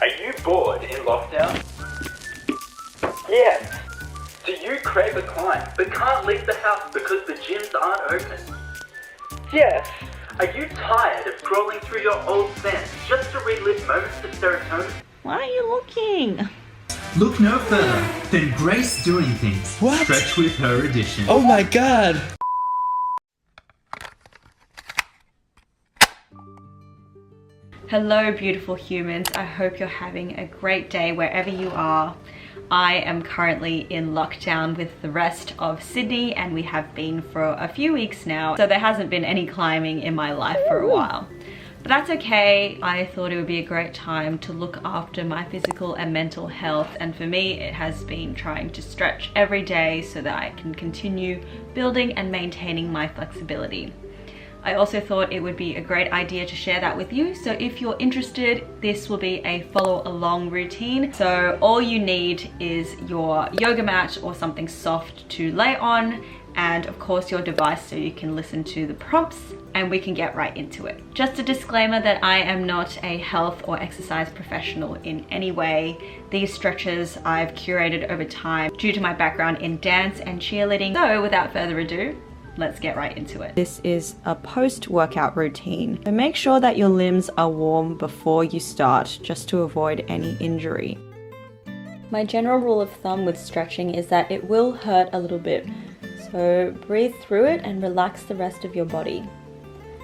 Are you bored in lockdown? Yes. Do you crave a climb but can't leave the house because the gyms aren't open? Yes. Are you tired of scrolling through your old friends just to relive moments of serotonin? Why are you looking? Look no further than Grace Doing Things. What? Stretch with her edition. Oh my god! Hello beautiful humans, I hope you're having a great day wherever you are. I am currently in lockdown with the rest of Sydney and we have been for a few weeks now, so there hasn't been any climbing in my life for a while. But that's okay. I thought it would be a great time to look after my physical and mental health, and for me it has been trying to stretch every day so that I can continue building and maintaining my flexibility. I also thought it would be a great idea to share that with you, so if you're interested, this will be a follow along routine. So all you need is your yoga mat or something soft to lay on, and of course your device so you can listen to the prompts, and we can get right into it. Just a disclaimer that I am not a health or exercise professional in any way. These stretches I've curated over time due to my background in dance and cheerleading. So without further ado, let's get right into it. This is a post-workout routine. So make sure that your limbs are warm before you start, just to avoid any injury. My general rule of thumb with stretching is that it will hurt a little bit. So breathe through it and relax the rest of your body.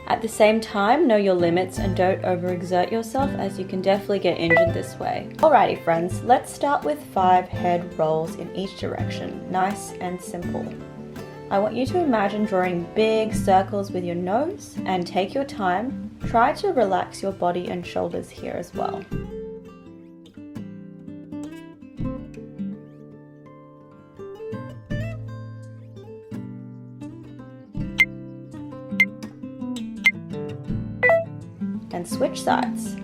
At the same time, know your limits and don't overexert yourself, as you can definitely get injured this way. Alrighty friends, let's start with 5 head rolls in each direction. Nice and simple. I want you to imagine drawing big circles with your nose and take your time. Try to relax your body and shoulders here as well. And switch sides.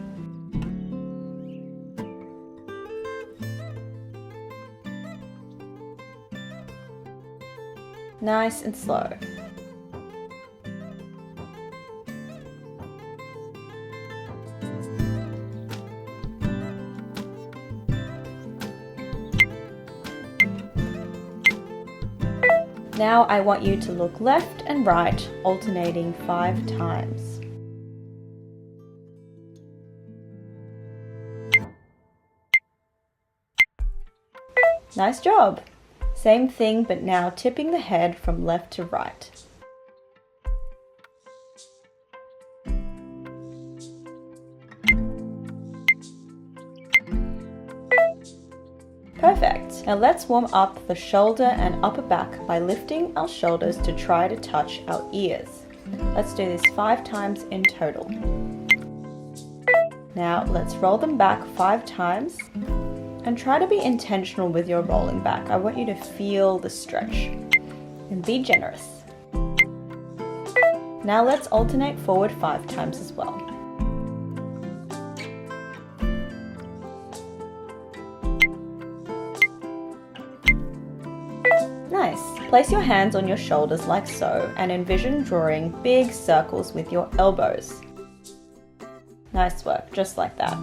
Nice and slow. Now I want you to look left and right, alternating 5 times. Nice job! Same thing, but now tipping the head from left to right. Perfect. Now let's warm up the shoulder and upper back by lifting our shoulders to try to touch our ears. Let's do this 5 times in total. Now let's roll them back 5 times. And try to be intentional with your rolling back. I want you to feel the stretch and be generous. Now let's alternate forward 5 times as well. Nice. Place your hands on your shoulders like so and envision drawing big circles with your elbows. Nice work, just like that.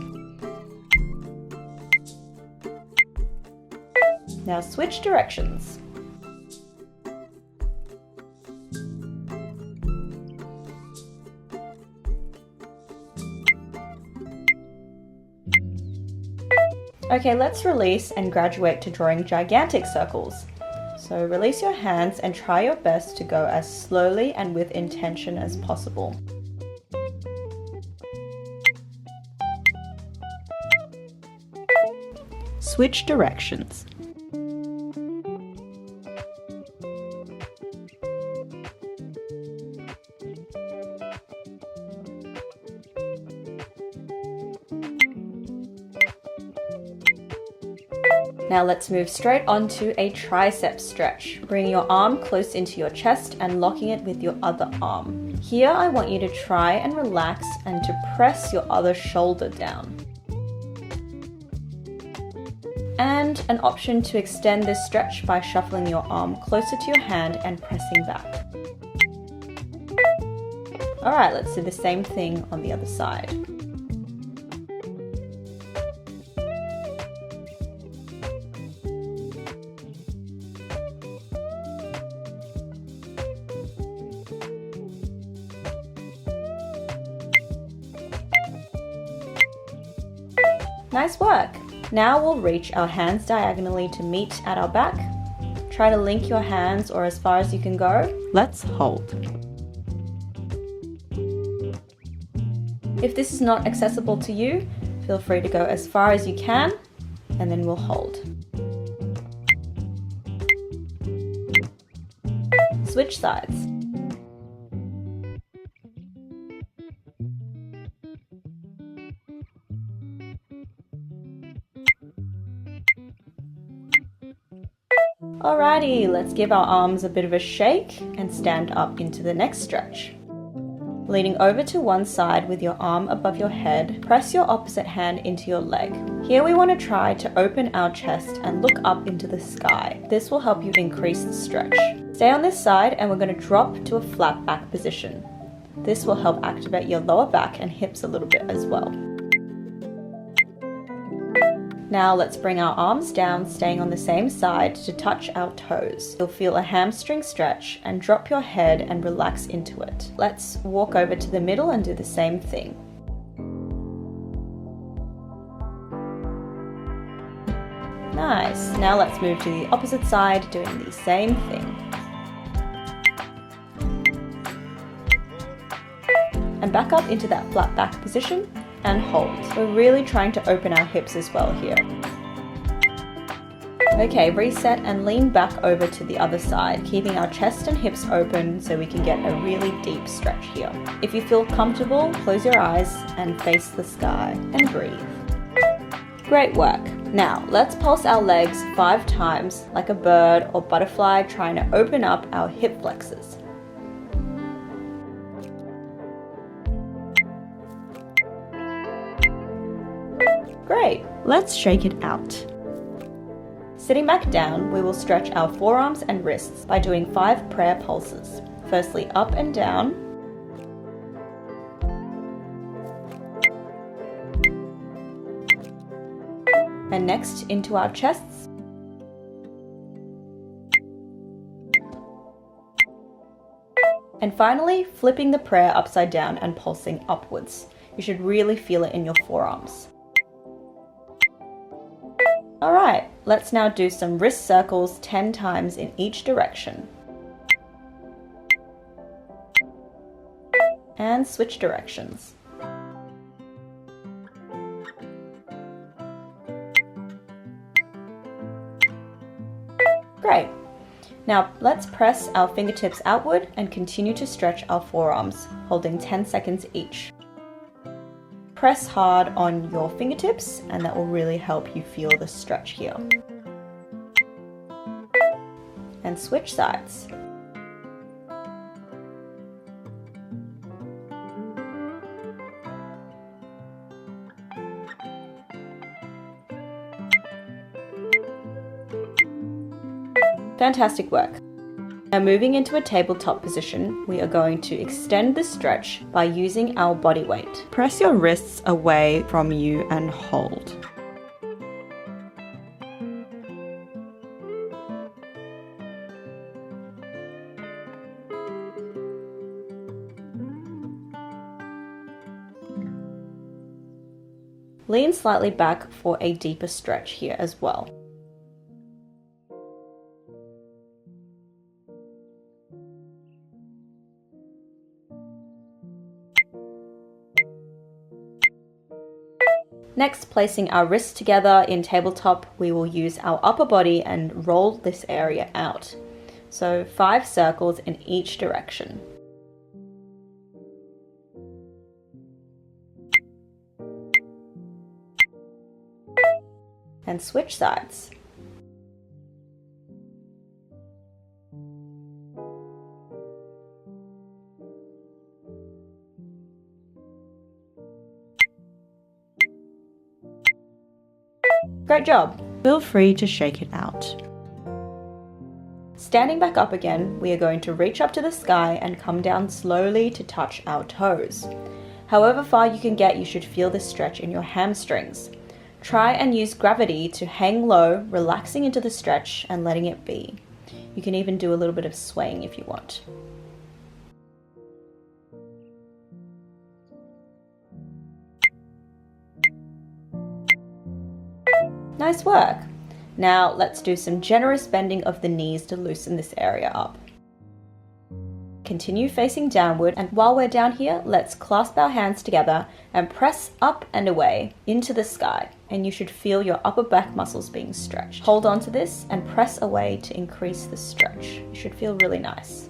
Now switch directions. Okay, let's release and graduate to drawing gigantic circles. So release your hands and try your best to go as slowly and with intention as possible. Switch directions. Now let's move straight on to a tricep stretch. Bring your arm close into your chest and locking it with your other arm. Here I want you to try and relax and to press your other shoulder down. And an option to extend this stretch by shuffling your arm closer to your hand and pressing back. Alright, let's do the same thing on the other side. Nice work! Now we'll reach our hands diagonally to meet at our back. Try to link your hands or as far as you can go. Let's hold. If this is not accessible to you, feel free to go as far as you can, and then we'll hold. Switch sides. Alrighty, let's give our arms a bit of a shake and stand up into the next stretch. Leaning over to one side with your arm above your head, press your opposite hand into your leg. Here we want to try to open our chest and look up into the sky. This will help you increase the stretch. Stay on this side and we're going to drop to a flat back position. This will help activate your lower back and hips a little bit as well. Now let's bring our arms down, staying on the same side to touch our toes. You'll feel a hamstring stretch and drop your head and relax into it. Let's walk over to the middle and do the same thing. Nice. Now let's move to the opposite side, doing the same thing. And back up into that flat back position. And hold. We're really trying to open our hips as well here. Okay, reset and lean back over to the other side, keeping our chest and hips open so we can get a really deep stretch here. If you feel comfortable, close your eyes and face the sky and breathe. Great work. Now, let's pulse our legs 5 times like a bird or butterfly, trying to open up our hip flexors. Great, let's shake it out. Sitting back down, we will stretch our forearms and wrists by doing 5 prayer pulses. Firstly, up and down. And next into our chests. And finally, flipping the prayer upside down and pulsing upwards. You should really feel it in your forearms. Alright, let's now do some wrist circles 10 times in each direction. And switch directions. Great. Now let's press our fingertips outward and continue to stretch our forearms, holding 10 seconds each. Press hard on your fingertips and that will really help you feel the stretch here. And switch sides. Fantastic work. Now moving into a tabletop position, we are going to extend the stretch by using our body weight. Press your wrists away from you and hold. Lean slightly back for a deeper stretch here as well. Next, placing our wrists together in tabletop, we will use our upper body and roll this area out. So 5 circles in each direction. And switch sides. Great job! Feel free to shake it out. Standing back up again, we are going to reach up to the sky and come down slowly to touch our toes. However far you can get, you should feel this stretch in your hamstrings. Try and use gravity to hang low, relaxing into the stretch and letting it be. You can even do a little bit of swaying if you want. Nice work. Now let's do some generous bending of the knees to loosen this area up. Continue facing downward, and while we're down here, let's clasp our hands together and press up and away into the sky, and you should feel your upper back muscles being stretched. Hold on to this and press away to increase the stretch. You should feel really nice.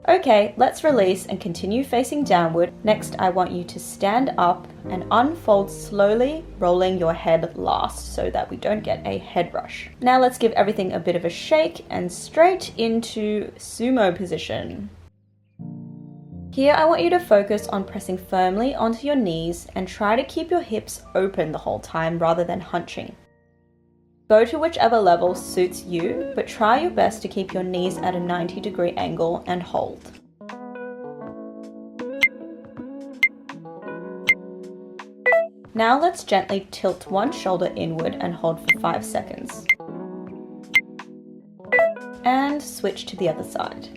Okay, let's release and continue facing downward. Next, I want you to stand up and unfold slowly, rolling your head last so that we don't get a head rush. Now let's give everything a bit of a shake and straight into sumo position. Here, I want you to focus on pressing firmly onto your knees and try to keep your hips open the whole time rather than hunching. Go to whichever level suits you, but try your best to keep your knees at a 90-degree angle and hold. Now let's gently tilt one shoulder inward and hold for 5 seconds. And switch to the other side.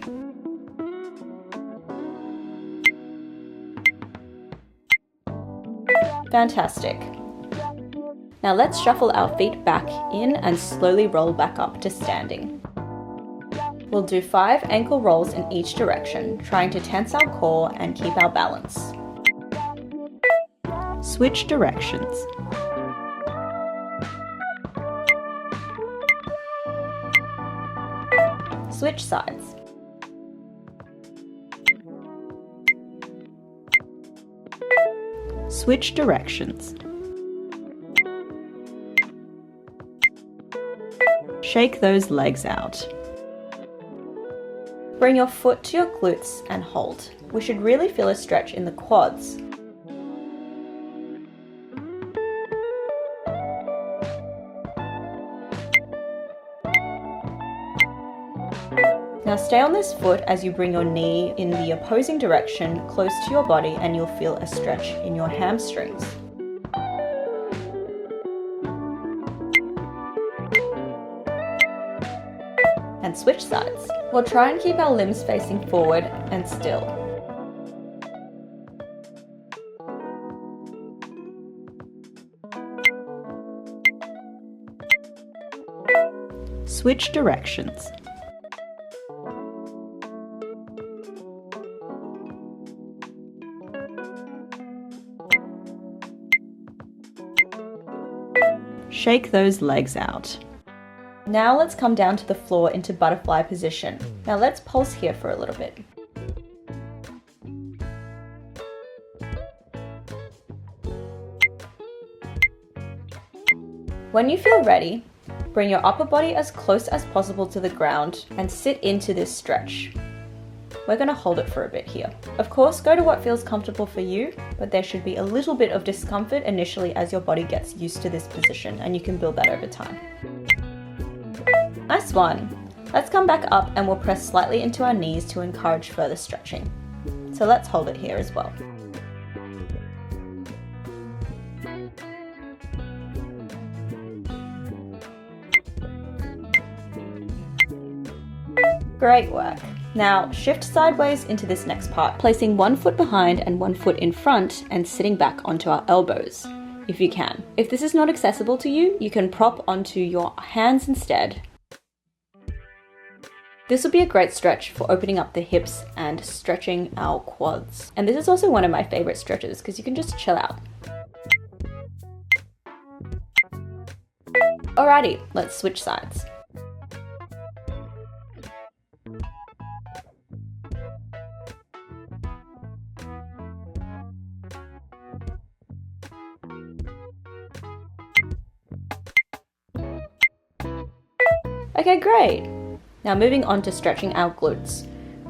Fantastic. Now let's shuffle our feet back in and slowly roll back up to standing. We'll do 5 ankle rolls in each direction, trying to tense our core and keep our balance. Switch directions. Switch sides. Switch directions. Shake those legs out. Bring your foot to your glutes and hold. We should really feel a stretch in the quads. Now stay on this foot as you bring your knee in the opposing direction close to your body, and you'll feel a stretch in your hamstrings. And switch sides. We'll try and keep our limbs facing forward and still. Switch directions. Shake those legs out. Now let's come down to the floor into butterfly position. Now let's pulse here for a little bit. When you feel ready, bring your upper body as close as possible to the ground and sit into this stretch. We're going to hold it for a bit here. Of course, go to what feels comfortable for you, but there should be a little bit of discomfort initially as your body gets used to this position, and you can build that over time. Nice one. Let's come back up and we'll press slightly into our knees to encourage further stretching. So let's hold it here as well. Great work. Now shift sideways into this next part, placing one foot behind and one foot in front and sitting back onto our elbows, if you can. If this is not accessible to you, you can prop onto your hands instead. This will be a great stretch for opening up the hips and stretching our quads. And this is also one of my favorite stretches because you can just chill out. Alrighty, let's switch sides. Okay, great. Now moving on to stretching our glutes.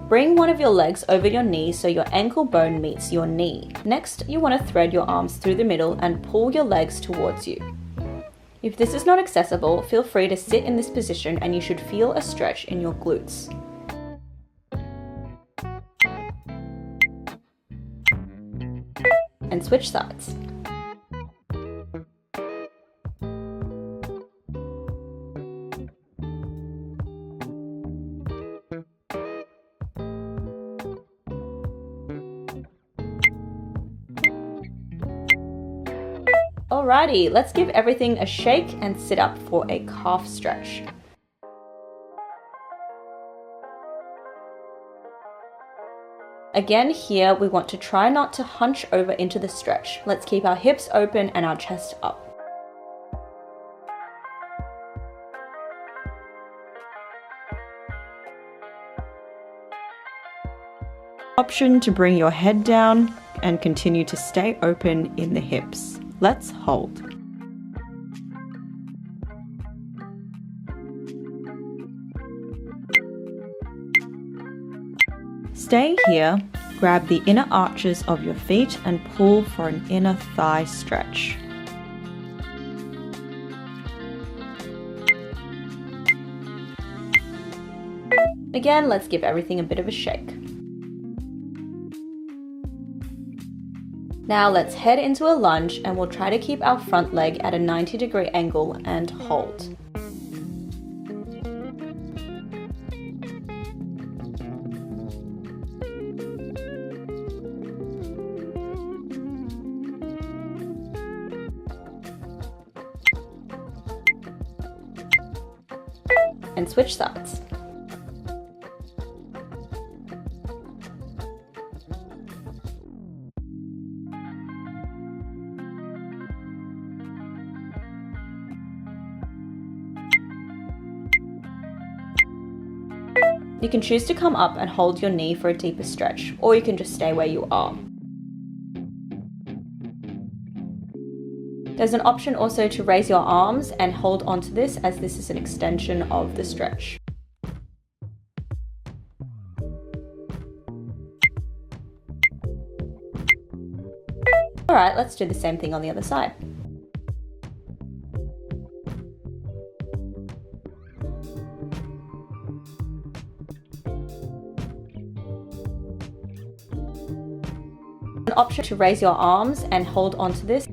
Bring one of your legs over your knee so your ankle bone meets your knee. Next, you want to thread your arms through the middle and pull your legs towards you. If this is not accessible, feel free to sit in this position and you should feel a stretch in your glutes. And switch sides. Alrighty, let's give everything a shake and sit up for a calf stretch. Again, here we want to try not to hunch over into the stretch. Let's keep our hips open and our chest up. Option to bring your head down and continue to stay open in the hips. Let's hold. Stay here, grab the inner arches of your feet and pull for an inner thigh stretch. Again, let's give everything a bit of a shake. Now let's head into a lunge and we'll try to keep our front leg at a 90-degree angle and hold. And switch sides. You can choose to come up and hold your knee for a deeper stretch, or you can just stay where you are. There's an option also to raise your arms and hold onto this, as this is an extension of the stretch. Alright, let's do the same thing on the other side. An option to raise your arms and hold onto this.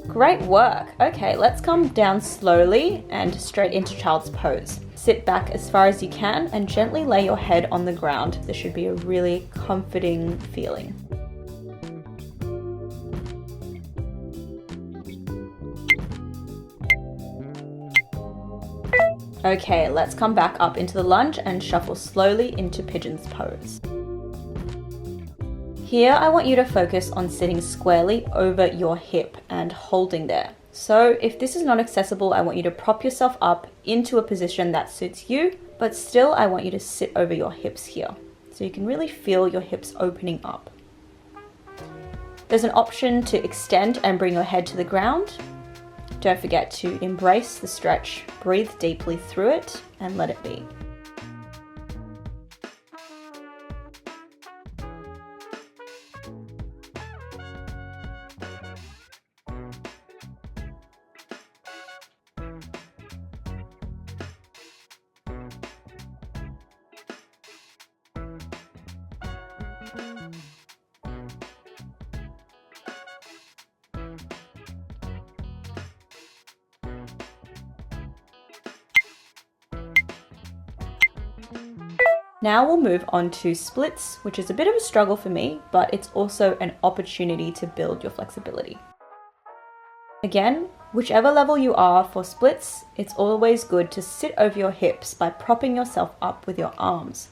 Great work. Okay, let's come down slowly and straight into child's pose. Sit back as far as you can and gently lay your head on the ground. This should be a really comforting feeling. Okay, let's come back up into the lunge and shuffle slowly into pigeon's pose. Here, I want you to focus on sitting squarely over your hip and holding there. So if this is not accessible, I want you to prop yourself up into a position that suits you, but still I want you to sit over your hips here. So you can really feel your hips opening up. There's an option to extend and bring your head to the ground. Don't forget to embrace the stretch, breathe deeply through it, and let it be. Now we'll move on to splits, which is a bit of a struggle for me, but it's also an opportunity to build your flexibility. Again, whichever level you are for splits, it's always good to sit over your hips by propping yourself up with your arms.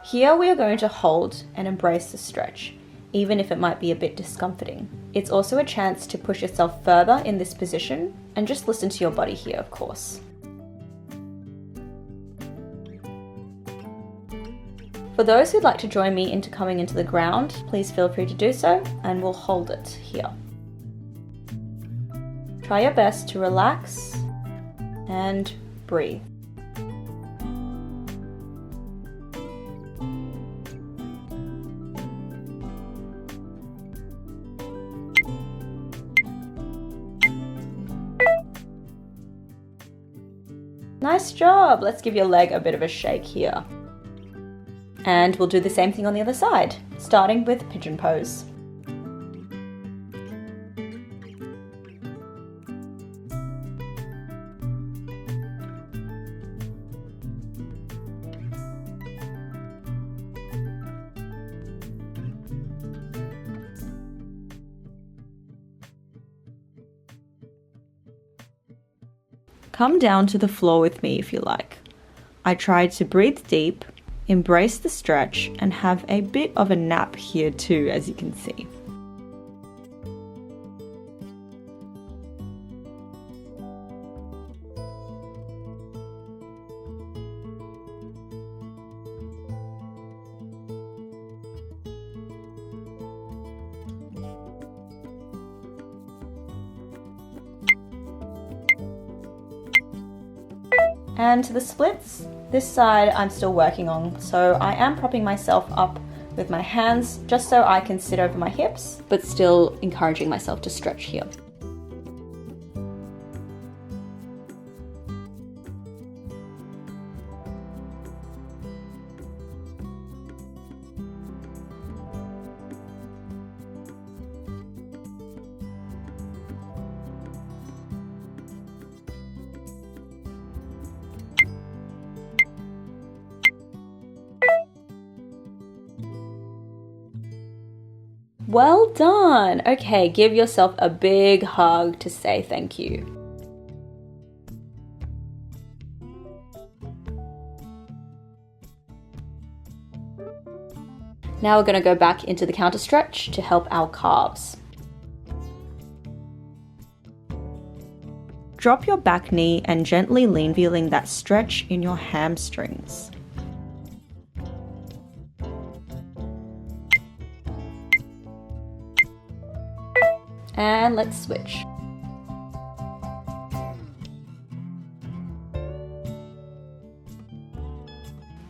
Here we are going to hold and embrace the stretch, even if it might be a bit discomforting. It's also a chance to push yourself further in this position, and just listen to your body here, of course. For those who'd like to join me into coming into the ground, please feel free to do so, and we'll hold it here. Try your best to relax and breathe. Nice job! Let's give your leg a bit of a shake here. And we'll do the same thing on the other side, starting with pigeon pose. Come down to the floor with me if you like. I tried to breathe deep, embrace the stretch, and have a bit of a nap here too, as you can see. And to the splits, this side I'm still working on, so I am propping myself up with my hands just so I can sit over my hips, but still encouraging myself to stretch here. Well done! Okay, give yourself a big hug to say thank you. Now we're going to go back into the counter stretch to help our calves. Drop your back knee and gently lean, feeling that stretch in your hamstrings. And let's switch.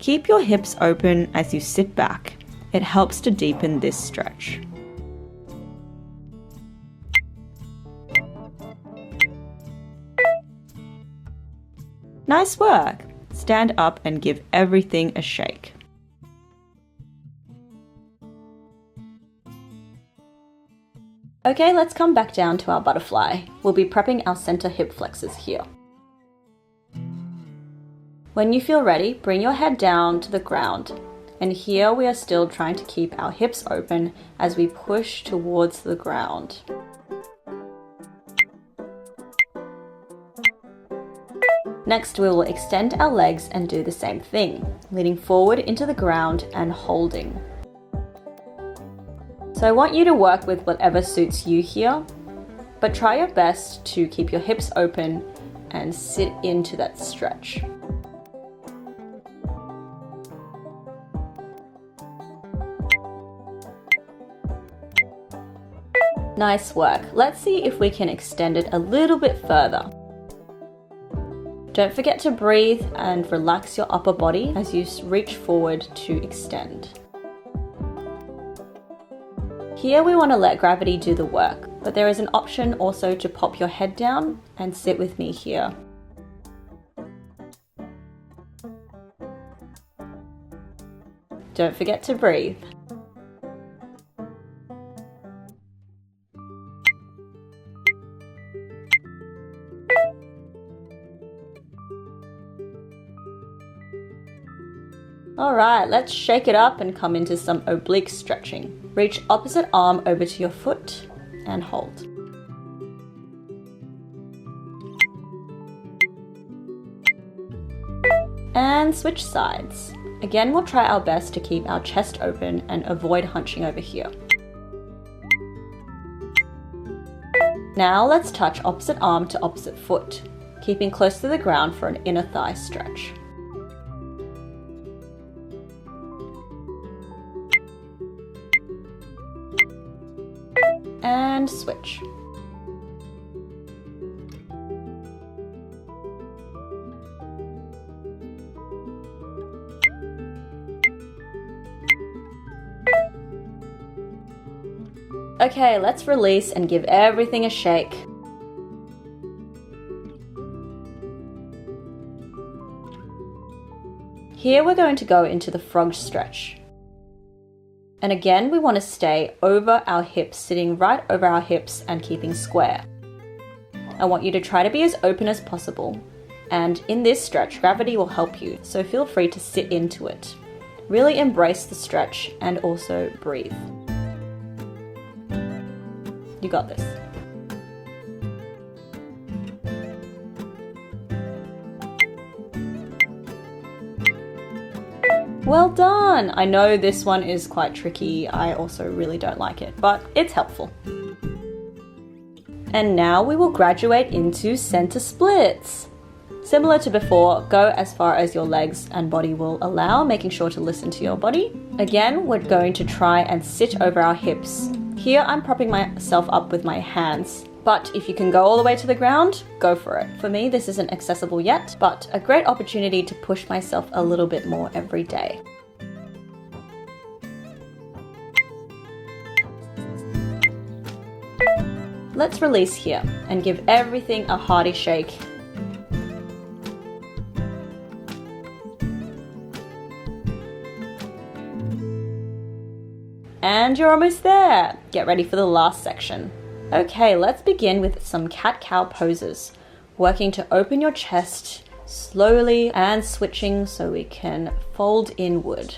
Keep your hips open as you sit back. It helps to deepen this stretch. Nice work! Stand up and give everything a shake. Okay, let's come back down to our butterfly. We'll be prepping our center hip flexors here. When you feel ready, bring your head down to the ground. And here we are still trying to keep our hips open as we push towards the ground. Next, we will extend our legs and do the same thing, leaning forward into the ground and holding. So I want you to work with whatever suits you here, but try your best to keep your hips open and sit into that stretch. Nice work. Let's see if we can extend it a little bit further. Don't forget to breathe and relax your upper body as you reach forward to extend. Here we want to let gravity do the work, but there is an option also to pop your head down and sit with me here. Don't forget to breathe. Alright, let's shake it up and come into some oblique stretching. Reach opposite arm over to your foot and hold. And switch sides. Again, we'll try our best to keep our chest open and avoid hunching over here. Now let's touch opposite arm to opposite foot, keeping close to the ground for an inner thigh stretch. And switch. Okay, let's release and give everything a shake. Here we're going to go into the frog stretch. And again, we want to stay over our hips, sitting right over our hips and keeping square. I want you to try to be as open as possible. And in this stretch, gravity will help you, so feel free to sit into it. Really embrace the stretch and also breathe. You got this. Well done! I know this one is quite tricky. I also really don't like it, but it's helpful. And now we will graduate into center splits. Similar to before, go as far as your legs and body will allow, making sure to listen to your body. Again, we're going to try and sit over our hips. Here I'm propping myself up with my hands, but if you can go all the way to the ground, go for it. For me, this isn't accessible yet, but a great opportunity to push myself a little bit more every day. Let's release here and give everything a hearty shake. And you're almost there. Get ready for the last section. Okay, let's begin with some cat-cow poses. Working to open your chest slowly and switching so we can fold inward.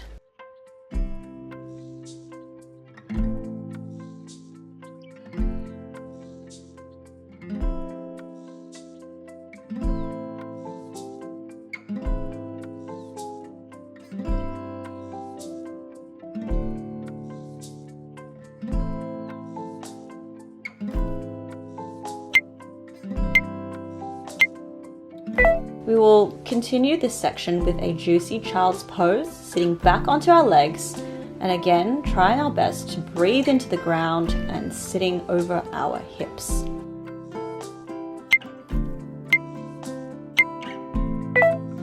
We will continue this section with a juicy child's pose, sitting back onto our legs, and again, trying our best to breathe into the ground and sitting over our hips.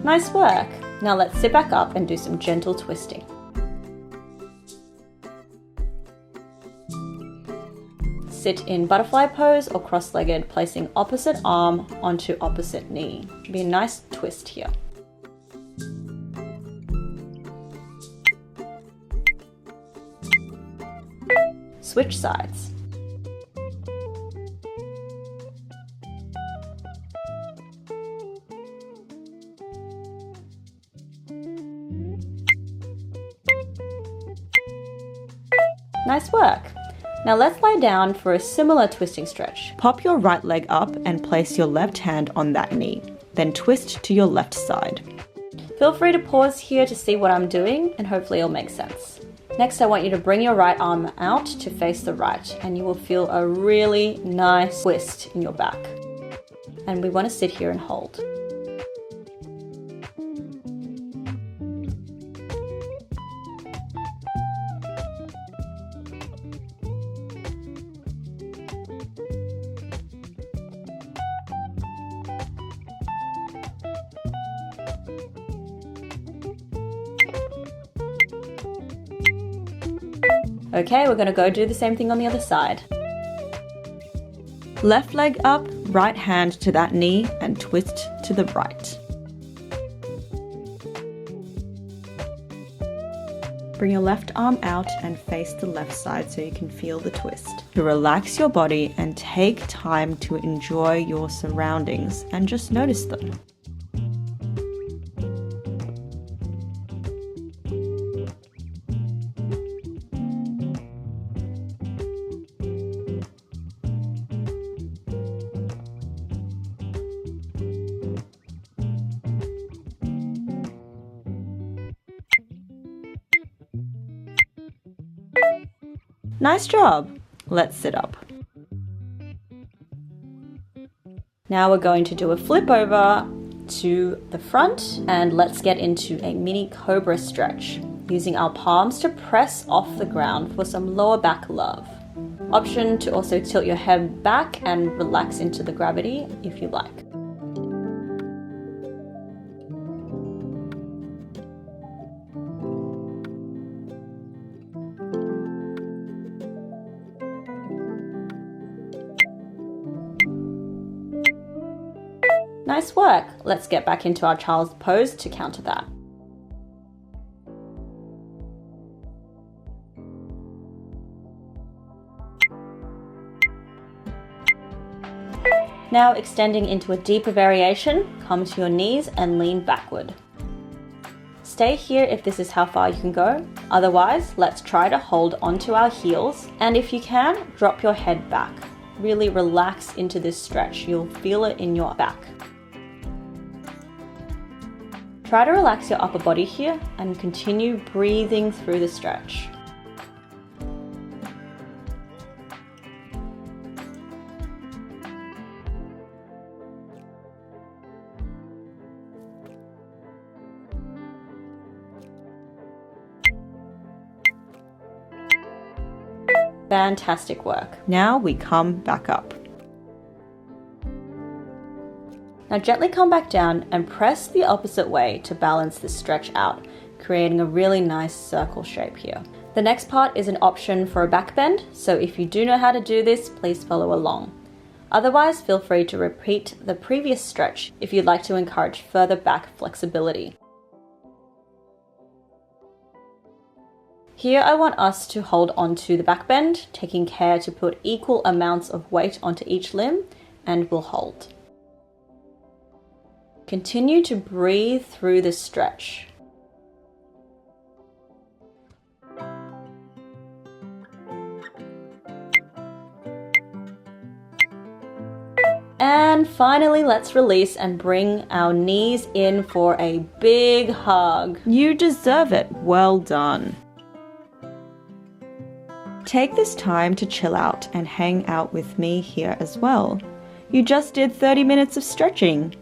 Nice work! Now let's sit back up and do some gentle twisting. Sit in butterfly pose or cross-legged, placing opposite arm onto opposite knee. Should be a nice twist here. Switch sides. Nice work! Now let's lie down for a similar twisting stretch. Pop your right leg up and place your left hand on that knee. Then twist to your left side. Feel free to pause here to see what I'm doing and hopefully it'll make sense. Next, I want you to bring your right arm out to face the right and you will feel a really nice twist in your back. And we want to sit here and hold. Okay, we're going to go do the same thing on the other side. Left leg up, right hand to that knee and twist to the right. Bring your left arm out and face the left side so you can feel the twist. To relax your body and take time to enjoy your surroundings and just notice them. Nice job! Let's sit up. Now we're going to do a flip over to the front and let's get into a mini cobra stretch, using our palms to press off the ground for some lower back love. Option to also tilt your head back and relax into the gravity if you like. Nice work! Let's get back into our child's pose to counter that. Now extending into a deeper variation, come to your knees and lean backward. Stay here if this is how far you can go. Otherwise, let's try to hold onto our heels, and if you can, drop your head back. Really relax into this stretch. You'll feel it in your back. Try to relax your upper body here and continue breathing through the stretch. Fantastic work. Now we come back up. Now gently come back down and press the opposite way to balance the stretch out, creating a really nice circle shape here. The next part is an option for a back bend, so if you do know how to do this, please follow along. Otherwise, feel free to repeat the previous stretch if you'd like to encourage further back flexibility. Here I want us to hold onto the back bend, taking care to put equal amounts of weight onto each limb, and we'll hold. Continue to breathe through the stretch. And finally, let's release and bring our knees in for a big hug. You deserve it. Well done. Take this time to chill out and hang out with me here as well. You just did 30 minutes of stretching.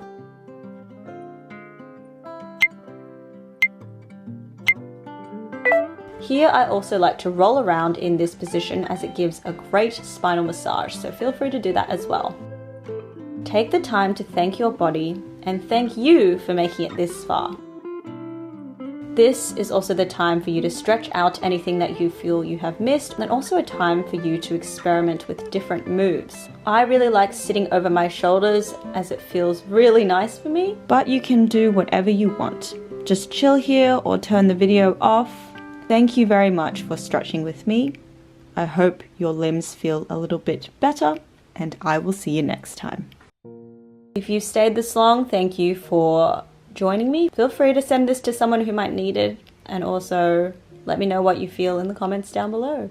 Here I also like to roll around in this position as it gives a great spinal massage, so feel free to do that as well. Take the time to thank your body and thank you for making it this far. This is also the time for you to stretch out anything that you feel you have missed, and also a time for you to experiment with different moves. I really like sitting over my shoulders as it feels really nice for me, but you can do whatever you want. Just chill here or turn the video off. Thank you very much for stretching with me. I hope your limbs feel a little bit better, and I will see you next time. If you stayed this long, thank you for joining me. Feel free to send this to someone who might need it, and also let me know what you feel in the comments down below.